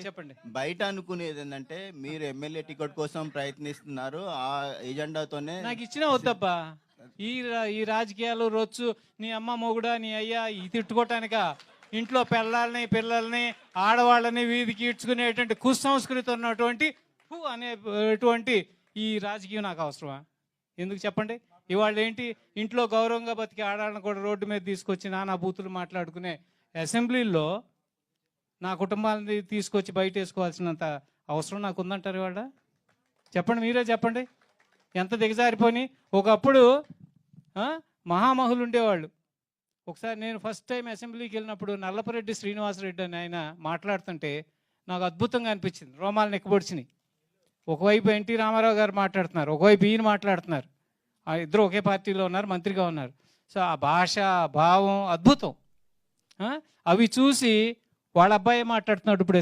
చెప్పండి. బయట అనుకునేది ఏంటంటే మీరు ఎమ్మెల్యే టికెట్ కోసం ప్రయత్నిస్తున్నారు, ఆ ఎజెండాతోనే. నాకు ఇచ్చినా వద్దబ్బా. ఈ రాజకీయాలు రొచ్చు, నీ అమ్మ మొగుడా నీ అయ్యా ఈ తిట్టుకోవటానిక ఇంట్లో పిల్లల్ని ఆడవాళ్ళని వీధికి ఈడ్చుకునేటువంటి కుసంస్కృతి ఉన్నటువంటి అనేటువంటి ఈ రాజకీయం నాకు అవసరమా? ఎందుకు చెప్పండి? ఇవాళ ఏంటి, ఇంట్లో గౌరవంగా బతికి ఆడాలను కూడా రోడ్డు మీద తీసుకొచ్చి నానా బూతులు మాట్లాడుకునే అసెంబ్లీలో నా కుటుంబాన్ని తీసుకొచ్చి బయట వేసుకోవాల్సినంత అవసరం నాకు ఉందంటారు ఇవాళ? చెప్పండి, మీరే చెప్పండి. ఎంత దిగజారిపోయి. ఒకప్పుడు మహామహులు ఉండేవాళ్ళు. ఒకసారి నేను ఫస్ట్ టైం అసెంబ్లీకి వెళ్ళినప్పుడు నల్లపరెడ్డి శ్రీనివాసరెడ్డి అని ఆయన మాట్లాడుతుంటే నాకు అద్భుతంగా అనిపించింది. రోమాలు నెక్కబొడిచినాయి. ఒకవైపు ఎన్టీ రామారావు గారు మాట్లాడుతున్నారు, ఒకవైపు ఈయన మాట్లాడుతున్నారు. ఇద్దరు ఒకే పార్టీలో ఉన్నారు, మంత్రిగా ఉన్నారు. సో ఆ భాష, భావం అద్భుతం. అవి చూసి వాళ్ళ అబ్బాయి మాట్లాడుతున్నాడు ఇప్పుడు